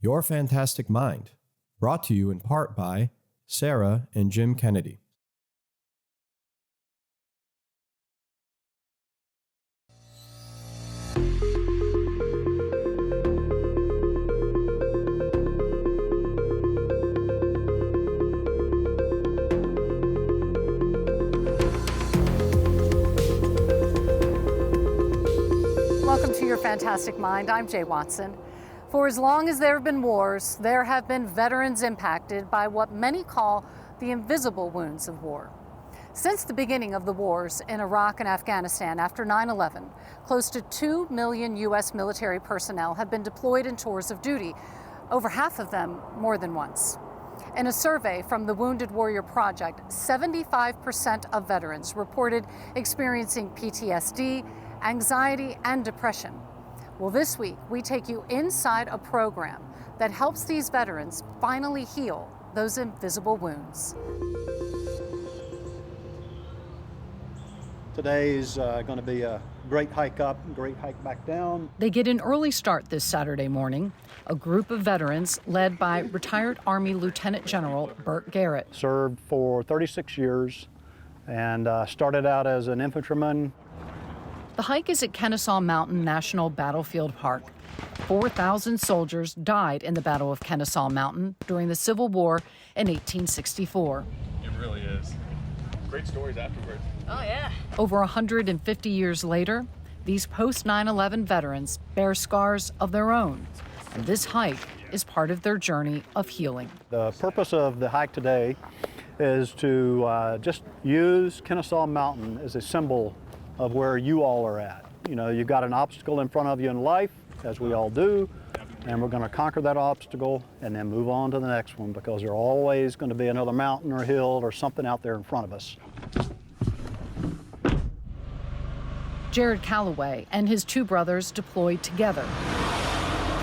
Your Fantastic Mind, brought to you in part by Sarah and Jim Kennedy. Welcome to Your Fantastic Mind. I'm Jay Watson. For as long as there have been wars, there have been veterans impacted by what many call the invisible wounds of war. Since the beginning of the wars in Iraq and Afghanistan after 9/11, close to 2 million U.S. military personnel have been deployed in tours of duty, over half of them more than once. In a survey from the Wounded Warrior Project, 75% of veterans reported experiencing PTSD, anxiety, and depression. Well, this week, we take you inside a program that helps these veterans finally heal those invisible wounds. Today is going to be a great hike up, great hike back down. They get an early start this Saturday morning. A group of veterans led by retired Army Lieutenant General Burt Garrett. Served for 36 years and started out as an infantryman. The hike is at Kennesaw Mountain National Battlefield Park. 4,000 soldiers died in the Battle of Kennesaw Mountain during the Civil War in 1864. It really is. Great stories afterwards. Oh, yeah. Over 150 years later, these post-9/11 veterans bear scars of their own, and this hike is part of their journey of healing. The purpose of the hike today is to just use Kennesaw Mountain as a symbol of where you all are at. You know, you've got an obstacle in front of you in life, as we all do, and we're going to conquer that obstacle and then move on to the next one, because there's always going to be another mountain or hill or something out there in front of us. Jared Calloway and his two brothers deployed together.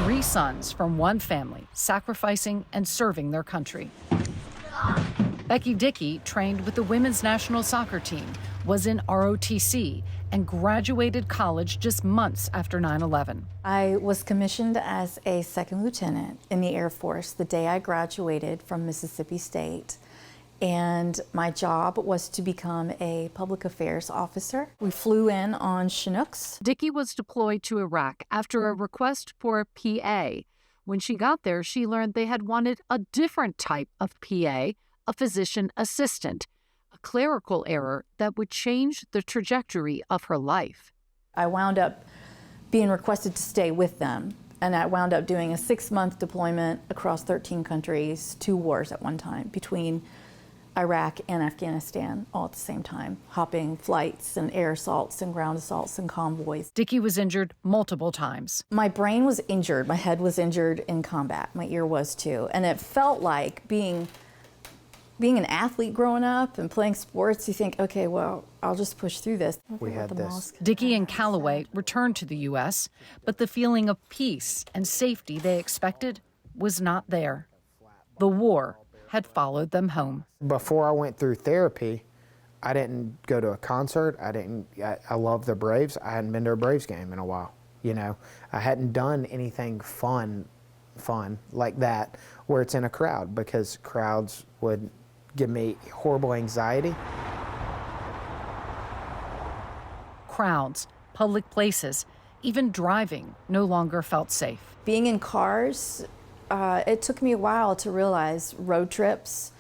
3 sons from one family, sacrificing and serving their country. Becky Dickey trained with the women's national soccer team, was in ROTC, and graduated college just months after 9/11. I was commissioned as a second lieutenant in the Air Force the day I graduated from Mississippi State. And my job was to become a public affairs officer. We flew in on Chinooks. Dickey was deployed to Iraq after a request for a PA. When she got there, she learned they had wanted a different type of PA, a physician assistant, a clerical error that would change the trajectory of her life. I wound up being requested to stay with them, and I wound up doing a 6-month deployment across 13 countries, 2 wars at one time, between Iraq and Afghanistan all at the same time, hopping flights and air assaults and ground assaults and convoys. Dickey was injured multiple times. My brain was injured, my head was injured in combat, my ear was too, and it felt like being an athlete growing up and playing sports, you think, okay, well, I'll just push through this. We had this. Dickey and Calloway returned to the U.S., but the feeling of peace and safety they expected was not there. The war had followed them home. Before I went through therapy, I didn't go to a concert. I love the Braves. I hadn't been to a Braves game in a while. You know, I hadn't done anything fun like that where it's in a crowd, because crowds would give me horrible anxiety. Crowds, public places, even driving no longer felt safe. Being in cars, it took me a while to realize road trips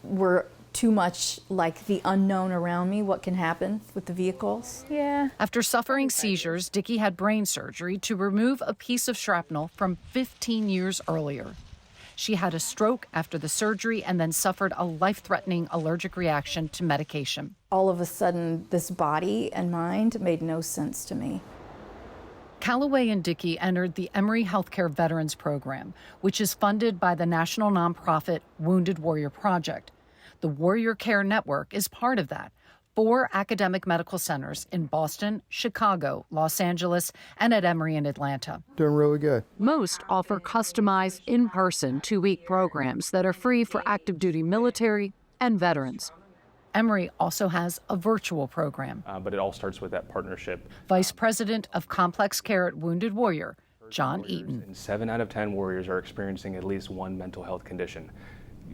were too much like the unknown around me, what can happen with the vehicles. Yeah. After suffering seizures, Dickey had brain surgery to remove a piece of shrapnel from 15 years earlier. She had a stroke after the surgery and then suffered a life-threatening allergic reaction to medication. All of a sudden, this body and mind made no sense to me. Calloway and Dickey entered the Emory Healthcare Veterans Program, which is funded by the national nonprofit Wounded Warrior Project. The Warrior Care Network is part of that. 4 academic medical centers in Boston, Chicago, Los Angeles, and at Emory in Atlanta. Doing really good. Most offer customized in-person 2-week programs that are free for active duty military and veterans. Emory also has a virtual program. But it all starts with that partnership. Vice President of Complex Care at Wounded Warrior, John Eaton. And 7 out of 10 warriors are experiencing at least one mental health condition.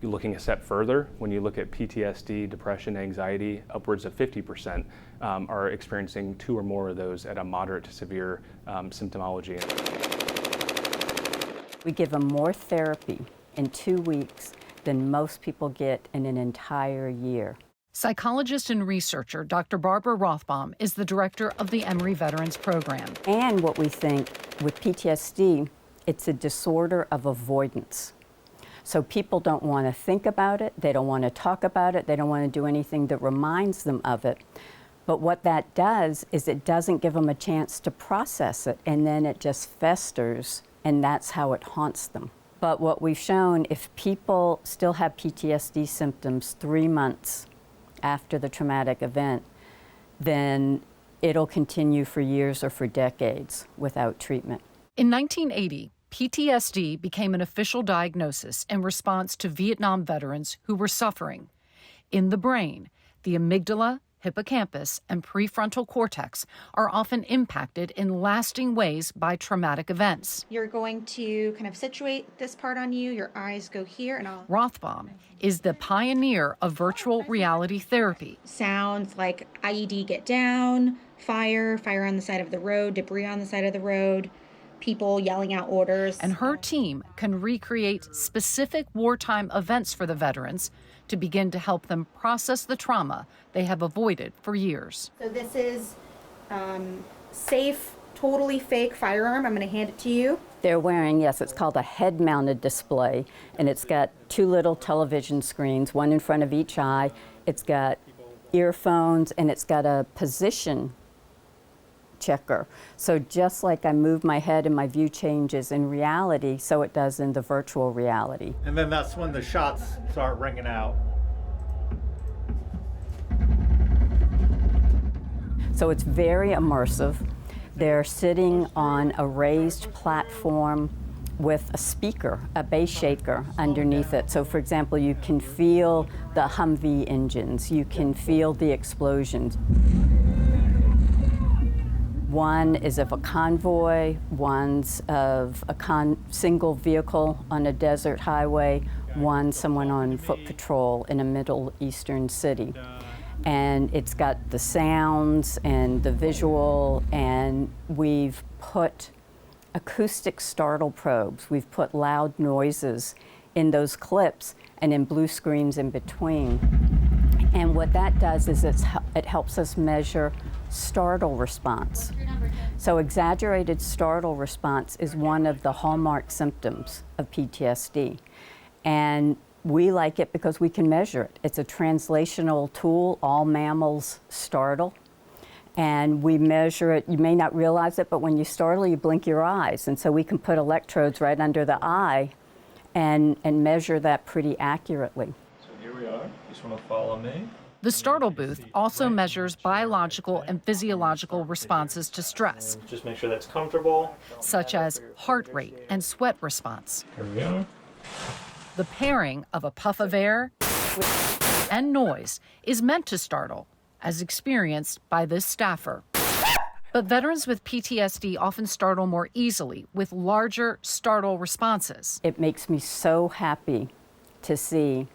You're looking a step further, when you look at PTSD, depression, anxiety, upwards of 50% are experiencing 2 or more of those at a moderate to severe symptomology. We give them more therapy in 2 weeks than most people get in an entire year. Psychologist and researcher Dr. Barbara Rothbaum is the director of the Emory Veterans Program. And what we think with PTSD, it's a disorder of avoidance. So people don't want to think about it, they don't want to talk about it, they don't want to do anything that reminds them of it. But what that does is it doesn't give them a chance to process it, and then it just festers, and that's how it haunts them. But what we've shown, if people still have PTSD symptoms 3 months after the traumatic event, then it'll continue for years or for decades without treatment. In 1980, PTSD became an official diagnosis in response to Vietnam veterans who were suffering. In the brain, the amygdala, hippocampus, and prefrontal cortex are often impacted in lasting ways by traumatic events. You're going to kind of situate this part on you, your eyes go here, and I'll... Rothbaum is the pioneer of virtual reality therapy. Sounds like IED get down, fire on the side of the road, debris on the side of the road, people yelling out orders. And her team can recreate specific wartime events for the veterans to begin to help them process the trauma they have avoided for years. So this is safe, totally fake firearm. I'm going to hand it to you. They're wearing, yes, it's called a head-mounted display, and it's got 2 little television screens, one in front of each eye. It's got earphones, and it's got a position checker. So just like I move my head and my view changes in reality, so it does in the virtual reality. And then that's when the shots start ringing out. So it's very immersive. They're sitting on a raised platform with a speaker, a bass shaker underneath it. So for example, you can feel the Humvee engines, you can feel the explosions. One is of a convoy, one's of a single vehicle on a desert highway, one someone on foot patrol in a Middle Eastern city. And it's got the sounds and the visual, and we've put acoustic startle probes. We've put loud noises in those clips and in blue screens in between. And what that does is it helps us measure startle response. So exaggerated startle response is one of the hallmark symptoms of PTSD. And we like it because we can measure it. It's a translational tool. All mammals startle. And we measure it. You may not realize it, but when you startle, you blink your eyes. And so we can put electrodes right under the eye and measure that pretty accurately. So here we are. Just want to follow me. The startle booth also measures biological and physiological responses to stress, Just make sure that's comfortable. such as heart rate and sweat response. Here we are. The pairing of a puff of air and noise is meant to startle, as experienced by this staffer. But veterans with PTSD often startle more easily with larger startle responses. It makes me so happy to see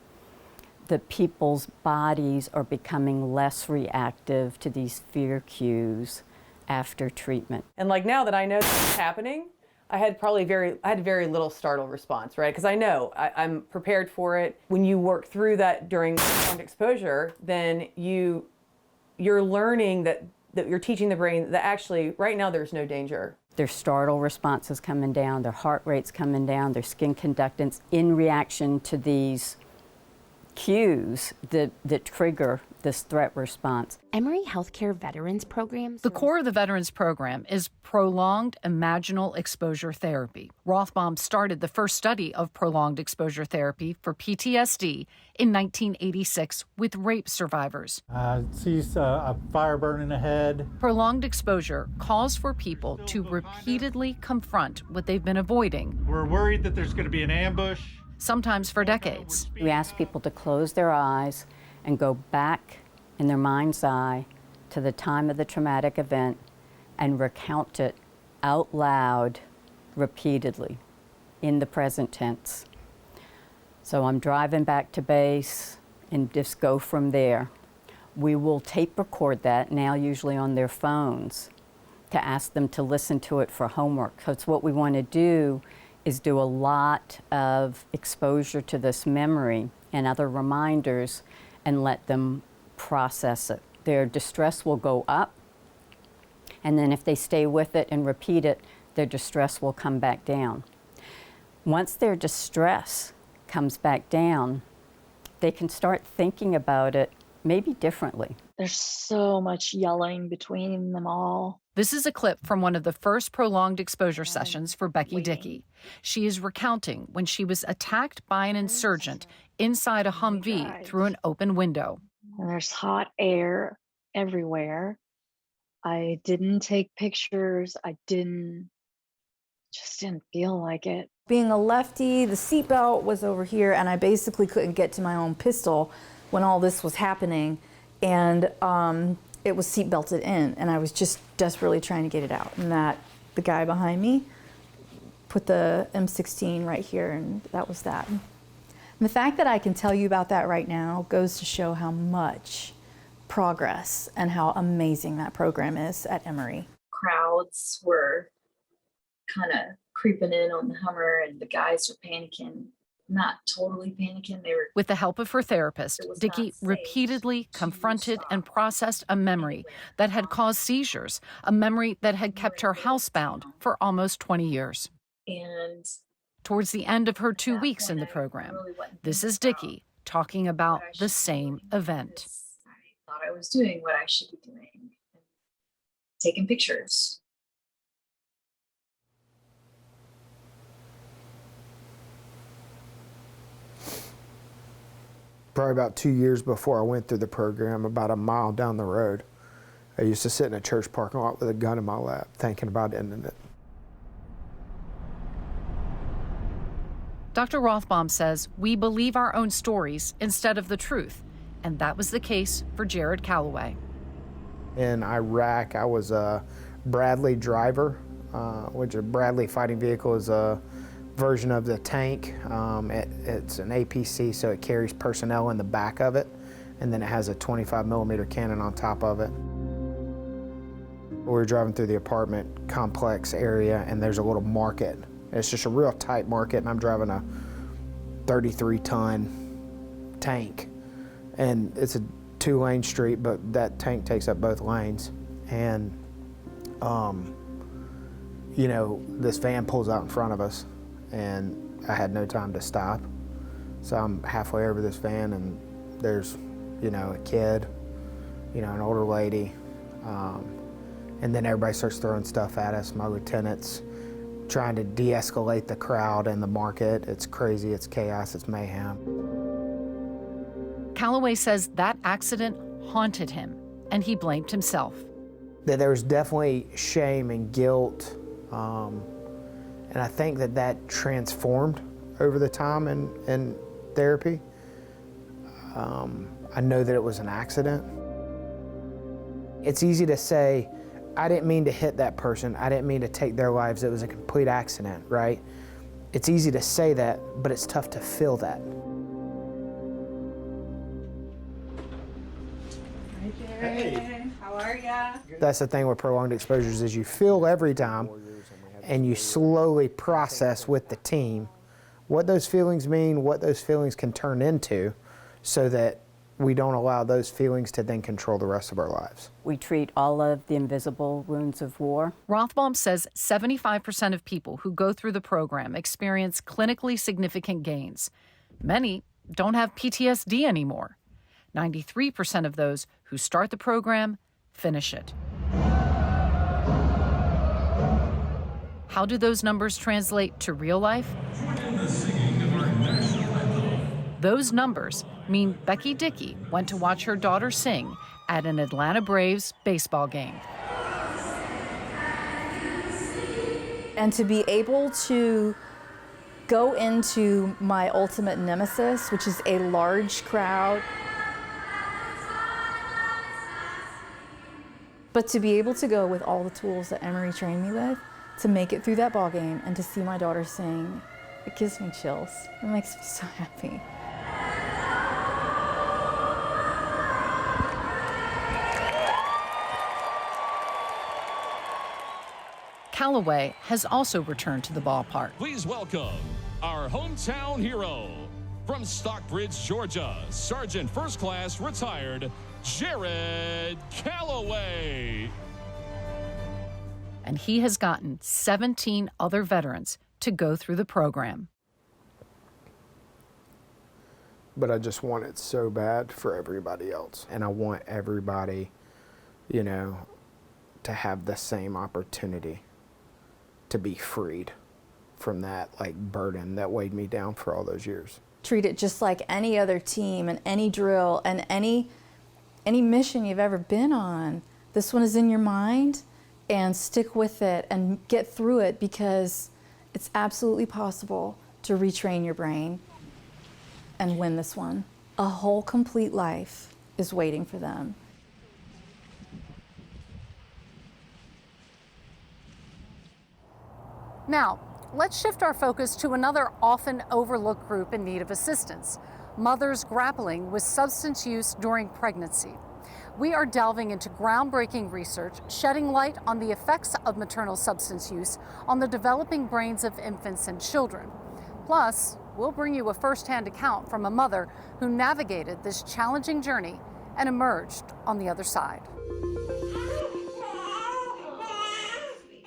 that people's bodies are becoming less reactive to these fear cues after treatment. And like now that I know this is happening, I had very little startle response, right? Because I know I'm prepared for it. When you work through that during prolonged exposure, then you're learning that you're teaching the brain that actually right now there's no danger. Their startle response is coming down, their heart rate's coming down, their skin conductance in reaction to these cues that trigger this threat response. Emory Healthcare Veterans Program. The core of the Veterans Program is prolonged imaginal exposure therapy. Rothbaum started the first study of prolonged exposure therapy for PTSD in 1986 with rape survivors. Sees a fire burning ahead. Prolonged exposure calls for people to repeatedly confront what they've been avoiding. We're worried that there's going to be an ambush. Sometimes for decades. We ask people to close their eyes and go back in their mind's eye to the time of the traumatic event and recount it out loud repeatedly in the present tense. So I'm driving back to base and just go from there. We will tape record that, now usually on their phones, to ask them to listen to it for homework. Because what we want to do is do a lot of exposure to this memory and other reminders and let them process it. Their distress will go up, and then if they stay with it and repeat it, their distress will come back down. Once their distress comes back down, they can start thinking about it maybe differently. There's so much yelling between them all. This is a clip from one of the first prolonged exposure sessions for Becky Dickey. She is recounting when she was attacked by an insurgent inside a Humvee through an open window. And there's hot air everywhere. I didn't take pictures. Just didn't feel like it. Being a lefty, the seatbelt was over here, and I basically couldn't get to my own pistol when all this was happening. And it was seatbelted in, and I was just desperately trying to get it out. And the guy behind me put the M16 right here, and that was that. And the fact that I can tell you about that right now goes to show how much progress and how amazing that program is at Emory. Crowds were kind of creeping in on the Hummer, and the guys were panicking. Not totally panicking. They were. With the help of her therapist, Dickey repeatedly confronted and processed a memory that had caused seizures, a memory that had kept her housebound for almost 20 years. And towards the end of her 2 weeks in the program, this is Dickey talking about the same event. I thought I was doing what I should be doing, taking pictures. Probably about 2 years before I went through the program, about a mile down the road, I used to sit in a church parking lot with a gun in my lap, thinking about ending it. Dr. Rothbaum says we believe our own stories instead of the truth, and that was the case for Jared Calloway. In Iraq, I was a Bradley driver, which a Bradley fighting vehicle is a version of the tank. It's an APC, so it carries personnel in the back of it, and then it has a 25mm cannon on top of it. We were driving through the apartment complex area, and there's a little market. It's just a real tight market, and I'm driving a 33-ton tank, and it's a 2-lane street, but that tank takes up both lanes. And you know, this van pulls out in front of us, and I had no time to stop. So I'm halfway over this van, and there's, you know, a kid, you know, an older lady, and then everybody starts throwing stuff at us. My lieutenant's trying to de-escalate the crowd in the market. It's crazy, it's chaos, it's mayhem. Calloway says that accident haunted him, and he blamed himself. There was definitely shame and guilt, and I think that transformed over the time in therapy. I know that it was an accident. It's easy to say, I didn't mean to hit that person. I didn't mean to take their lives. It was a complete accident, right? It's easy to say that, but it's tough to feel that. Hey, how are ya? That's the thing with prolonged exposures is you feel every time, and you slowly process with the team what those feelings mean, what those feelings can turn into, so that we don't allow those feelings to then control the rest of our lives. We treat all of the invisible wounds of war. Rothbaum says 75% of people who go through the program experience clinically significant gains. Many don't have PTSD anymore. 93% of those who start the program finish it. How do those numbers translate to real life? Those numbers mean Becky Dickey went to watch her daughter sing at an Atlanta Braves baseball game. And to be able to go into my ultimate nemesis, which is a large crowd, but to be able to go with all the tools that Emory trained me with, to make it through that ball game and to see my daughter sing, it gives me chills. It makes me so happy. Callaway has also returned to the ballpark. Please welcome our hometown hero from Stockbridge, Georgia, Sergeant First Class retired Jared Callaway. And he has gotten 17 other veterans to go through the program. But I just want it so bad for everybody else. And I want everybody, you know, to have the same opportunity to be freed from that like burden that weighed me down for all those years. Treat it just like any other team and any drill and any mission you've ever been on. This one is in your mind, and stick with it and get through it, because it's absolutely possible to retrain your brain and win this one. A whole complete life is waiting for them. Now, let's shift our focus to another often overlooked group in need of assistance: mothers grappling with substance use during pregnancy. We are delving into groundbreaking research, shedding light on the effects of maternal substance use on the developing brains of infants and children. Plus, we'll bring you a first-hand account from a mother who navigated this challenging journey and emerged on the other side.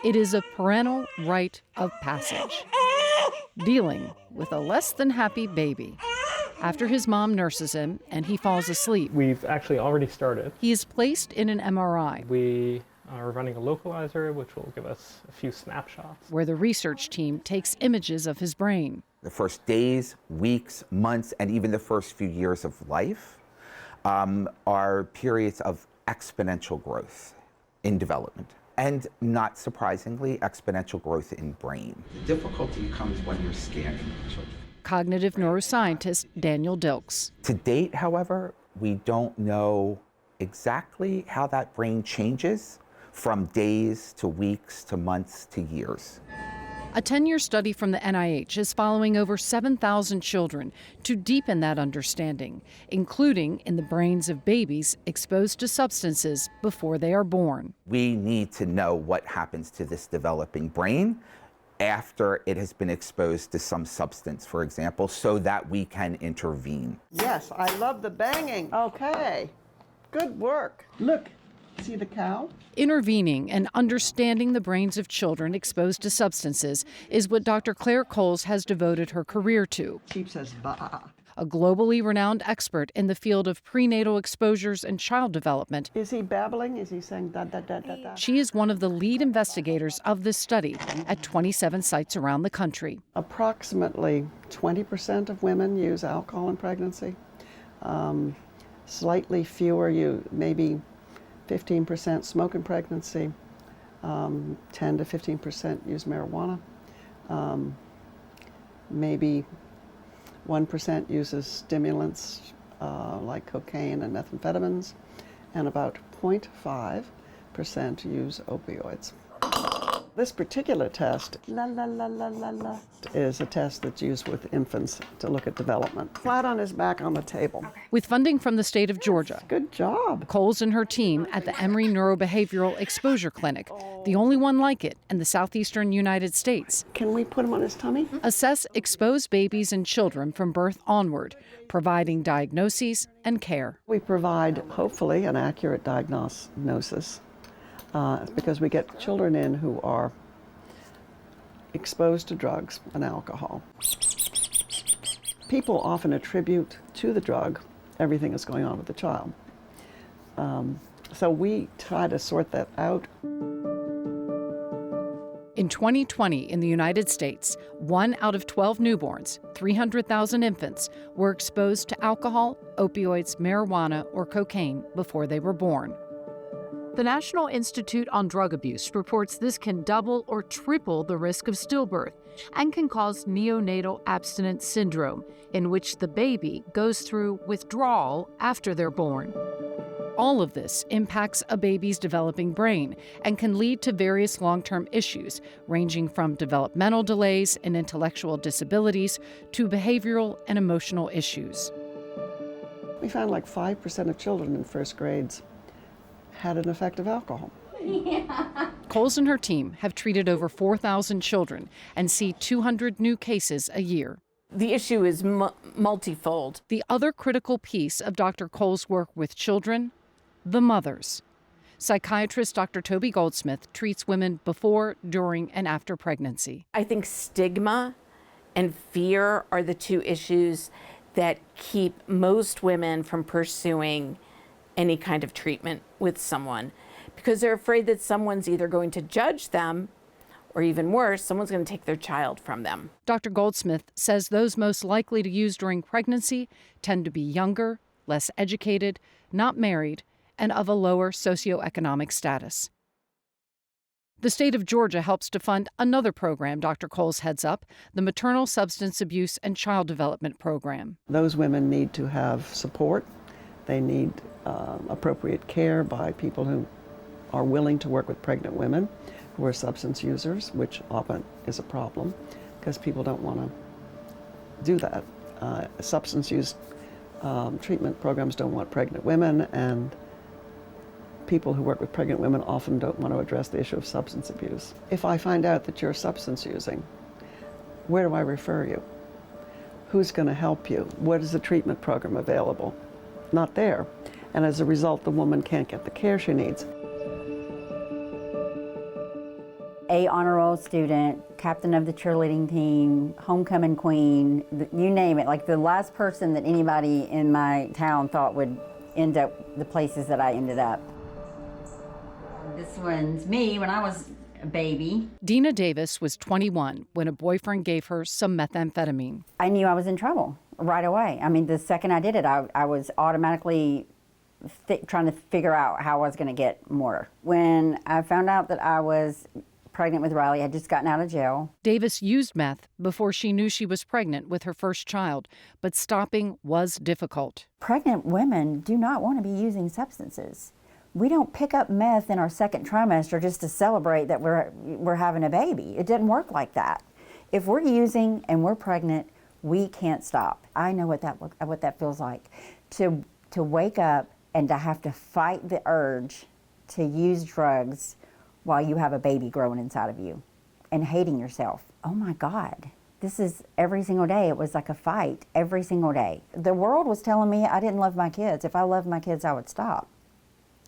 It is a parental rite of passage, dealing with a less than happy baby. After his mom nurses him and he falls asleep, we've actually already started. He is placed in an MRI. We are running a localizer, which will give us a few snapshots, where the research team takes images of his brain. The first days, weeks, months, and even the first few years of life are periods of exponential growth in development. And not surprisingly, exponential growth in brain. The difficulty comes when you're scanning children. Cognitive neuroscientist Daniel Dilks. To date, however, we don't know exactly how that brain changes from days to weeks to months to years. A 10-year study from the NIH is following over 7,000 children to deepen that understanding, including in the brains of babies exposed to substances before they are born. We need to know what happens to this developing brain after it has been exposed to some substance, for example, so that we can intervene. Yes, I love the banging. Okay, good work. Look, see the cow? Intervening and understanding the brains of children exposed to substances is what Dr. Claire Coles has devoted her career to. Sheep says bah. A globally renowned expert in the field of prenatal exposures and child development. Is he babbling? Is he saying da da da da da? She is one of the lead investigators of this study at 27 sites around the country. Approximately 20% of women use alcohol in pregnancy. Slightly fewer, maybe 15% smoke in pregnancy. 10 to 15% use marijuana. Maybe 1% uses stimulants like cocaine and methamphetamines, and about 0.5% use opioids. This particular test is a test that's used with infants to look at development. Flat on his back on the table. With funding from the state of Georgia. Good job. Coles and her team at the Emory Neurobehavioral Exposure Clinic, the only one like it in the southeastern United States. Can we put him on his tummy? Assess exposed babies and children from birth onward, providing diagnoses and care. We provide, hopefully, an accurate diagnosis. Because we get children in who are exposed to drugs and alcohol. People often attribute to the drug everything that's going on with the child. So we try to sort that out. In 2020, in the United States, 1 out of 12 newborns, 300,000 infants, were exposed to alcohol, opioids, marijuana, or cocaine before they were born. The National Institute on Drug Abuse reports this can double or triple the risk of stillbirth and can cause neonatal abstinence syndrome, in which the baby goes through withdrawal after they're born. All of this impacts a baby's developing brain and can lead to various long-term issues, ranging from developmental delays and intellectual disabilities to behavioral and emotional issues. We found like 5% of children in first grades had an effect of alcohol. Coles and her team have treated over 4,000 children and see 200 new cases a year. The issue is multifold. The other critical piece of Dr. Coles' work with children, the mothers. Psychiatrist Dr. Toby Goldsmith treats women before, during, and after pregnancy. I think stigma and fear are the two issues that keep most women from pursuing any kind of treatment with someone, because they're afraid that someone's either going to judge them or, even worse, someone's going to take their child from them. Dr. Goldsmith says those most likely to use during pregnancy tend to be younger, less educated, not married, and of a lower socioeconomic status. The state of Georgia helps to fund another program Dr. Coles heads up, the Maternal Substance Abuse and Child Development Program. Those women need to have support. They need appropriate care by people who are willing to work with pregnant women who are substance users, which often is a problem because people don't want to do that. Substance use treatment programs don't want pregnant women, and people who work with pregnant women often don't want to address the issue of substance abuse. If I find out that you're substance using, where do I refer you? Who's going to help you? What is the treatment program available? Not there. And as a result, the woman can't get the care she needs. A honor roll student, captain of the cheerleading team, homecoming queen, you name it. Like the last person that anybody in my town thought would end up the places that I ended up. This one's me when I was a baby. Dina Davis was 21 when a boyfriend gave her some methamphetamine. I knew I was in trouble right away. I mean, the second I did it, I was automatically trying to figure out how I was going to get more. When I found out that I was pregnant with Riley, I had just gotten out of jail. Davis used meth before she knew she was pregnant with her first child, but stopping was difficult. Pregnant women do not want to be using substances. We don't pick up meth in our second trimester just to celebrate that we're having a baby. It didn't work like that. If we're using and we're pregnant, we can't stop. I know what that feels like. To wake up and to have to fight the urge to use drugs while you have a baby growing inside of you and hating yourself. Oh my God, this is every single day. It was like a fight every single day. The world was telling me I didn't love my kids. If I loved my kids, I would stop.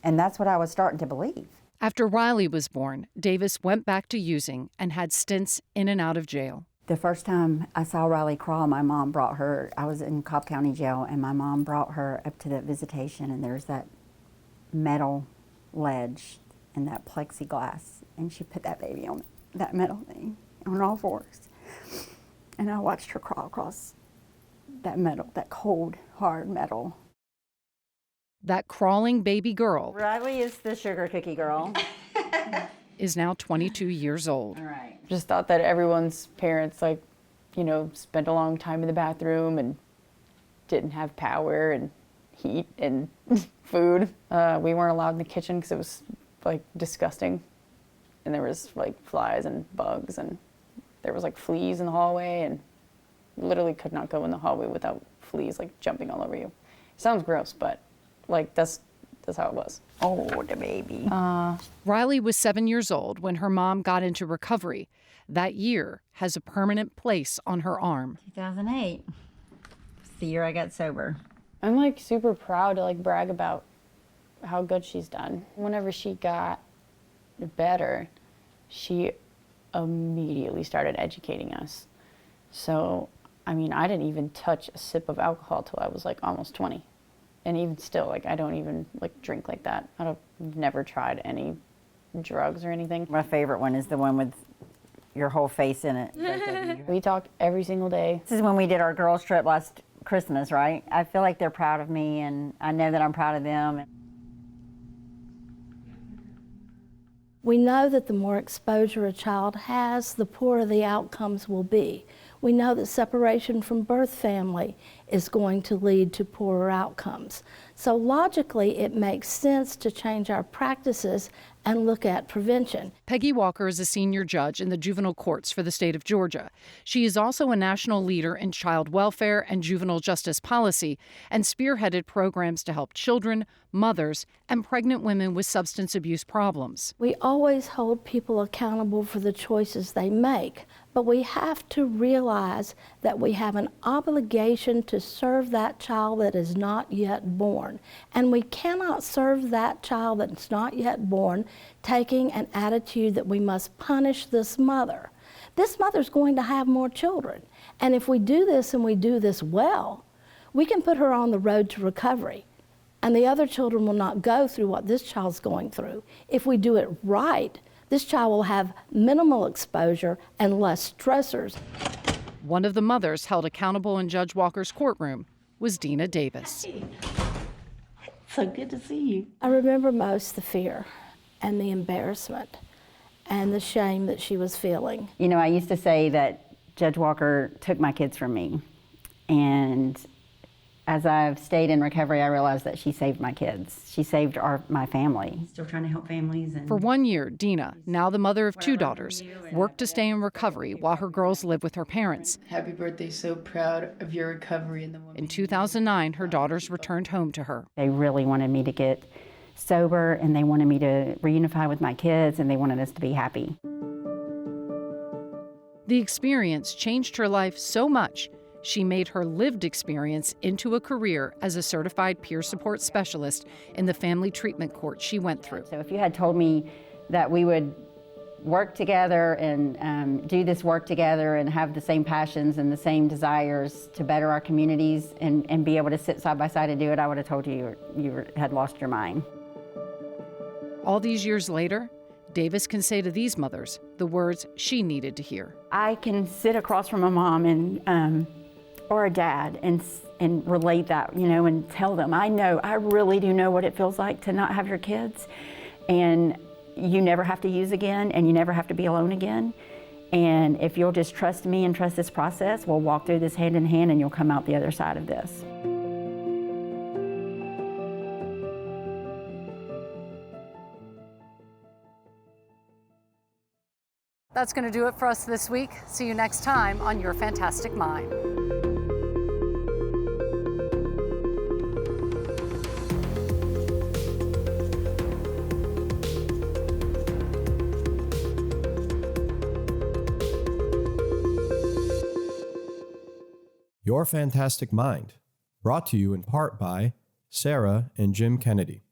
And that's what I was starting to believe. After Riley was born, Davis went back to using and had stints in and out of jail. The first time I saw Riley crawl, my mom brought her, I was in Cobb County Jail, and my mom brought her up to the visitation, and there's that metal ledge and that plexiglass, and she put that baby on that metal thing on all fours. And I watched her crawl across that metal, that cold, hard metal. That crawling baby girl, Riley is the sugar cookie girl, is now 22 years old. All right. Just thought that everyone's parents, like, you know, spent a long time in the bathroom and didn't have power and heat and food. We weren't allowed in the kitchen because it was like disgusting, and there was like flies and bugs, and there was like fleas in the hallway, and literally could not go in the hallway without fleas like jumping all over you. It sounds gross, but like that's how it was. Oh, the baby. Riley was 7 years old when her mom got into recovery. That year has a permanent place on her arm. 2008. It's the year I got sober. I'm like super proud to like brag about how good she's done. Whenever she got better, she immediately started educating us. So, I mean, I didn't even touch a sip of alcohol till I was like almost 20. And even still, like, I don't even like drink like that. I've never tried any drugs or anything. My favorite one is the one with your whole face in it. We talk every single day. This is when we did our girls trip last Christmas, right? I feel like they're proud of me, and I know that I'm proud of them. We know that the more exposure a child has, the poorer the outcomes will be. We know that separation from birth family is going to lead to poorer outcomes. So logically, it makes sense to change our practices and look at prevention. Peggy Walker is a senior judge in the juvenile courts for the state of Georgia. She is also a national leader in child welfare and juvenile justice policy and spearheaded programs to help children, mothers, and pregnant women with substance abuse problems. We always hold people accountable for the choices they make, but we have to realize that we have an obligation to serve that child that is not yet born. And we cannot serve that child that's not yet born taking an attitude that we must punish this mother. This mother's going to have more children. And if we do this and we do this well, we can put her on the road to recovery. And the other children will not go through what this child's going through. If we do it right, this child will have minimal exposure and less stressors. One of the mothers held accountable in Judge Walker's courtroom was Dina Davis. So good to see you. I remember most the fear and the embarrassment and the shame that she was feeling. You know, I used to say that Judge Walker took my kids from me. And as I've stayed in recovery, I realized that she saved my kids. She saved my family. Still trying to help families. For 1 year, Dina, now the mother of 2 daughters, worked to stay in recovery while her girls lived with her parents. Happy birthday, so proud of your recovery. In 2009, her daughters returned home to her. They really wanted me to get sober, and they wanted me to reunify with my kids, and they wanted us to be happy. The experience changed her life so much, she made her lived experience into a career as a certified peer support specialist in the family treatment court she went through. So if you had told me that we would work together and do this work together and have the same passions and the same desires to better our communities and be able to sit side by side and do it, I would have told you had lost your mind. All these years later, Davis can say to these mothers the words she needed to hear. I can sit across from a mom and or a dad and relate that, you know, and tell them, I really do know what it feels like to not have your kids, and you never have to use again, and you never have to be alone again. And if you'll just trust me and trust this process, we'll walk through this hand in hand and you'll come out the other side of this. That's going to do it for us this week. See you next time on Your Fantastic Mind. Your Fantastic Mind, brought to you in part by Sarah and Jim Kennedy.